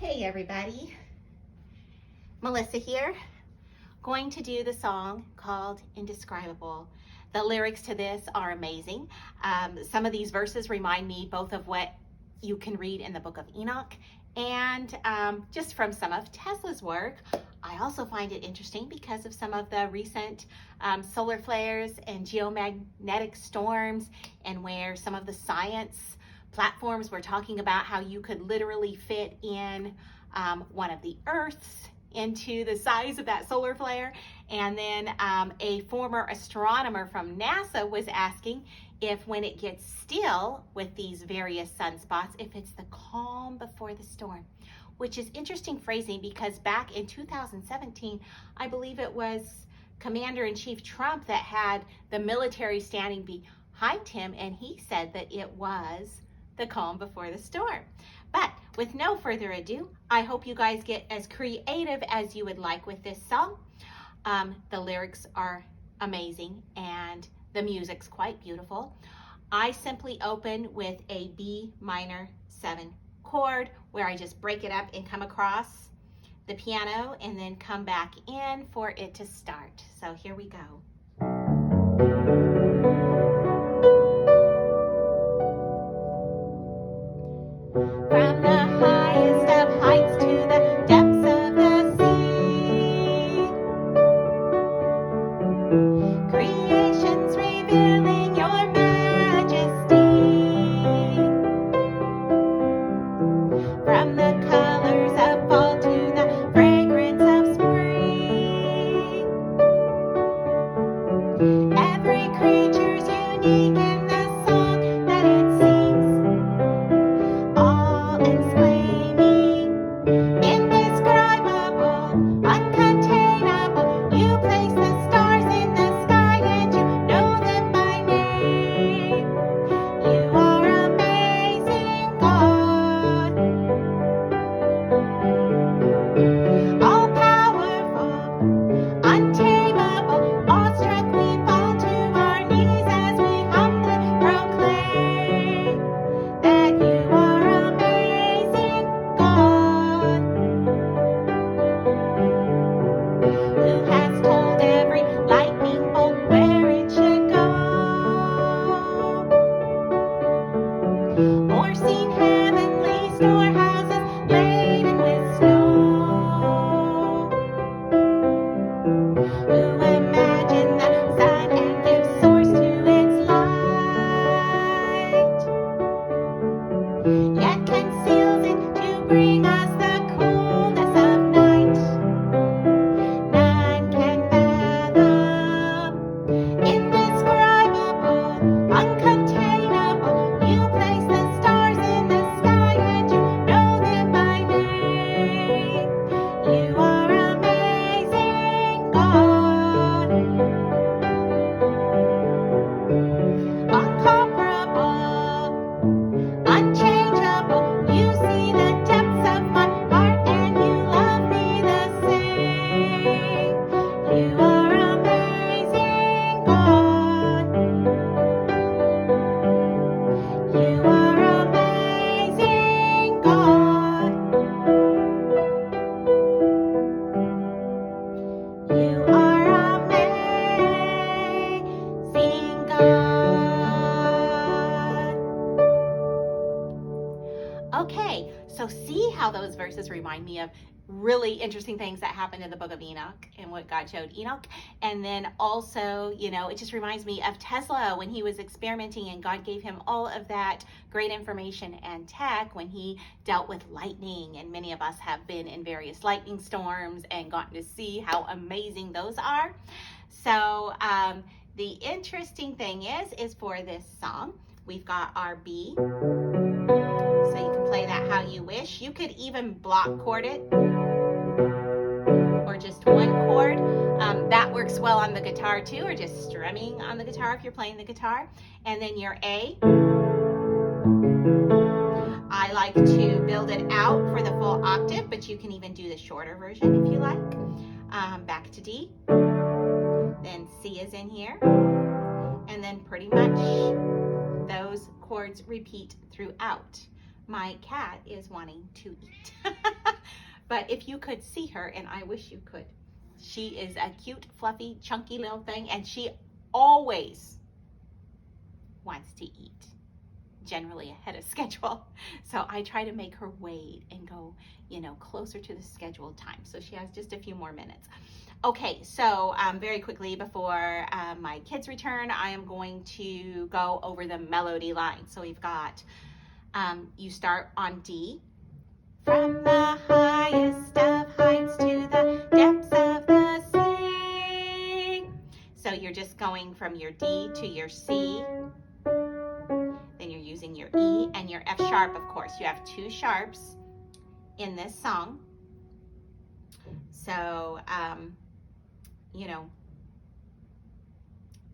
Hey everybody, Melissa here, going to do the song called Indescribable. The lyrics to this are amazing. Some of these verses remind me both of what you can read in the book of Enoch and just from some of Tesla's work. I also find it interesting because of some of the recent solar flares and geomagnetic storms, and where some of the science platforms were talking about how you could literally fit in one of the Earths into the size of that solar flare. And then a former astronomer from NASA was asking if when it gets still with these various sunspots, if it's the calm before the storm, which is interesting phrasing because back in 2017, I believe it was Commander-in-Chief Trump that had the military standing behind him, and he said that it was the calm before the storm. But with no further ado, I hope you guys get as creative as you would like with this song. The lyrics are amazing and the music's quite beautiful. I simply open with a B minor 7 chord where I just break it up and come across the piano and then come back in for it to start. So here we go. From the highest of heights to the depths of the sea, creation's revealing your majesty. From the colors of fall to the fragrance of spring, every creature's unique in the song that it sings. All exclaiming, indescribable, uncontainable. You place the stars in the sky and you know them by name. You are amazing, God. All powerful, untamable, awestruck we fall to our knees as we humbly proclaim that you are amazing, God, who has told every lightning bolt where it should go, or seen heavenly storehouses laden with snow, who imagined the sun and gives source to its light, yet conceals it to bring us the coolness of night. None can fathom, indescribable, uncontainable. You place the stars in the sky and you know them by name. You are amazing, God. Incomparable, unchangeable, you see the depths of my heart and you love me the same. You are amazing, God. You are amazing, God. You are amazing, God. Okay, so see how those verses remind me of really interesting things that happened in the book of Enoch and what God showed Enoch. And then also, it just reminds me of Tesla when he was experimenting and God gave him all of that great information and tech when he dealt with lightning. And many of us have been in various lightning storms and gotten to see how amazing those are. So the interesting thing is for this song, we've got our B. So you can play that how you wish. You could even block chord it or just one chord. That works well on the guitar too, or just strumming on the guitar if you're playing the guitar. And then your A. I like to build it out for the full octave, but you can even do the shorter version if you like. Back to D. Then C is in here. And then pretty much those chords repeat throughout. My cat is wanting to eat. But if you could see her, and I wish you could, she is a cute, fluffy, chunky little thing, and she always wants to eat, generally ahead of schedule. So I try to make her wait and go, closer to the scheduled time. So she has just a few more minutes. Okay, so very quickly before my kids return, I am going to go over the melody line. So we've got, you start on D. From the highest of heights to the depths of the sea. So you're just going from your D to your C. Then you're using your E and your F sharp, of course. You have two sharps in this song. So,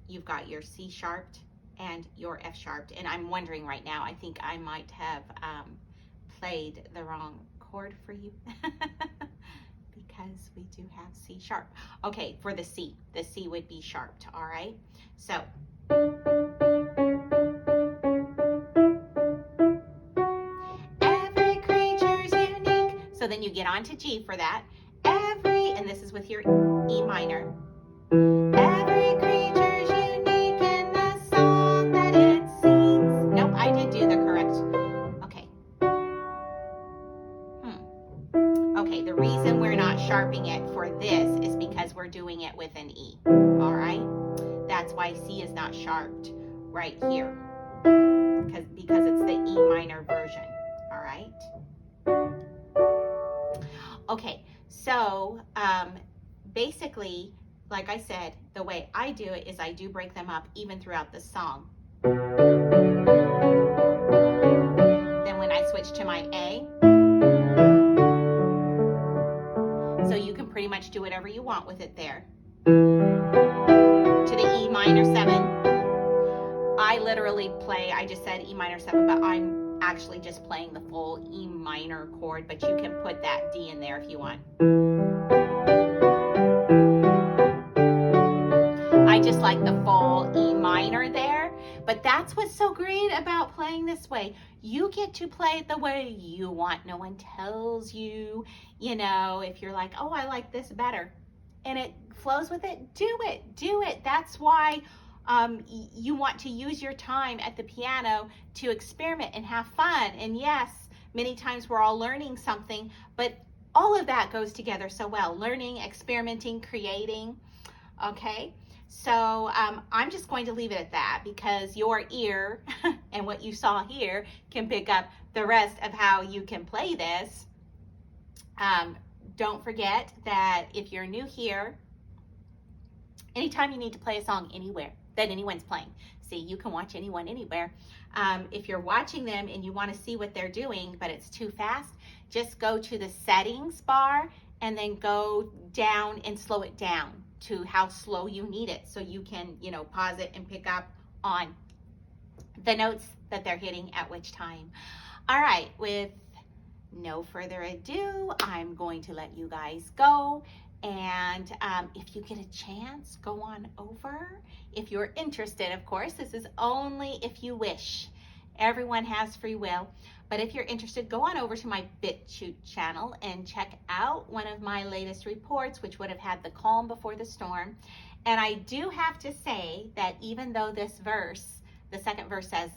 you've got your C sharped and your F sharped. And I'm wondering right now, I think I might have played the wrong chord for you because we do have C sharp. Okay, for the C would be sharped, all right? So, every creature's unique. So then you get on to G for that. And this is with your E minor. Every creature's unique in the song that it sings. Nope, I did do the correct. Okay. Okay, the reason we're not sharping it for this is because we're doing it with an E. All right? That's why C is not sharped right here. Because it's the E minor version. All right? Okay, so basically, like I said, the way I do it is I do break them up even throughout the song. Then when I switch to my A, so you can pretty much do whatever you want with it there. To the E minor 7, I literally play, I just said E minor 7, but I'm actually just playing the full E minor chord, but you can put that D in there if you want. I just like the full E minor there, but that's what's so great about playing this way. You get to play it the way you want. No one tells you, if you're like, oh, I like this better, and it flows with it, do it. That's why you want to use your time at the piano to experiment and have fun. And yes, many times we're all learning something, but all of that goes together so well. Learning, experimenting, creating, okay? So I'm just going to leave it at that because your ear and what you saw here can pick up the rest of how you can play this. Don't forget that if you're new here, anytime you need to play a song anywhere that anyone's playing, see, you can watch anyone anywhere. If you're watching them and you want to see what they're doing, but it's too fast, just go to the settings bar and then go down and slow it down to how slow you need it so you can, pause it and pick up on the notes that they're hitting at which time. All right, with no further ado, I'm going to let you guys go. And if you get a chance, go on over. If you're interested, of course, this is only if you wish. Everyone has free will. But if you're interested, go on over to my BitChute channel and check out one of my latest reports, which would have had the calm before the storm. And I do have to say that even though this verse, the second verse says,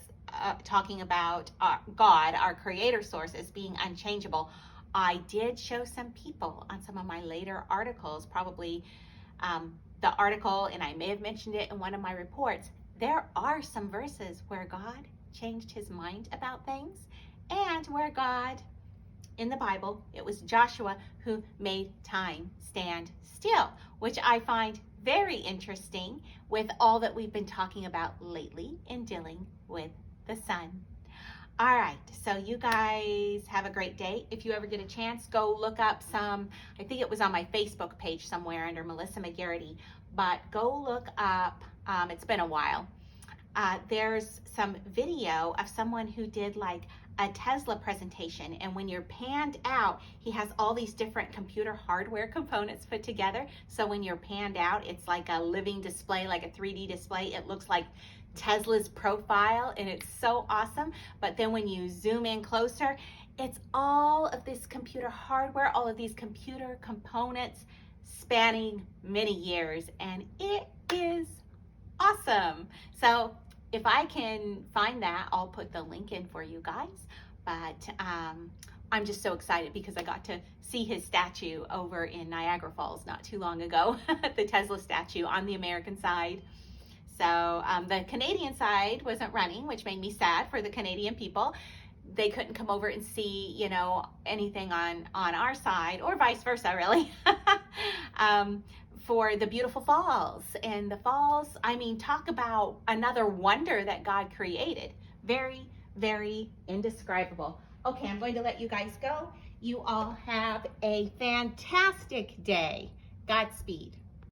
talking about God, our creator source, as being unchangeable, I did show some people on some of my later articles, probably the article, and I may have mentioned it in one of my reports, there are some verses where God changed his mind about things, and where God, in the Bible, it was Joshua who made time stand still, which I find very interesting with all that we've been talking about lately in dealing with the sun. All right, so you guys have a great day. If you ever get a chance, go look up some, I think it was on my Facebook page somewhere under Melissa McGarity, but go look up, it's been a while. There's some video of someone who did like a Tesla presentation, and when you're panned out, he has all these different computer hardware components put together. So when you're panned out, it's like a living display, like a 3D display. It looks like Tesla's profile, and it's so awesome. But then when you zoom in closer, It's all of this computer hardware, all of these computer components spanning many years, and it is awesome. So if I can find that, I'll put the link in for you guys. But I'm just so excited because I got to see his statue over in Niagara Falls not too long ago, the Tesla statue on the American side. So the Canadian side wasn't running, which made me sad for the Canadian people. They couldn't come over and see, you know, anything on our side, or vice versa, really. For the beautiful falls. And the falls, I mean, talk about another wonder that God created. Very, very indescribable. Okay, I'm going to let you guys go. You all have a fantastic day. Godspeed.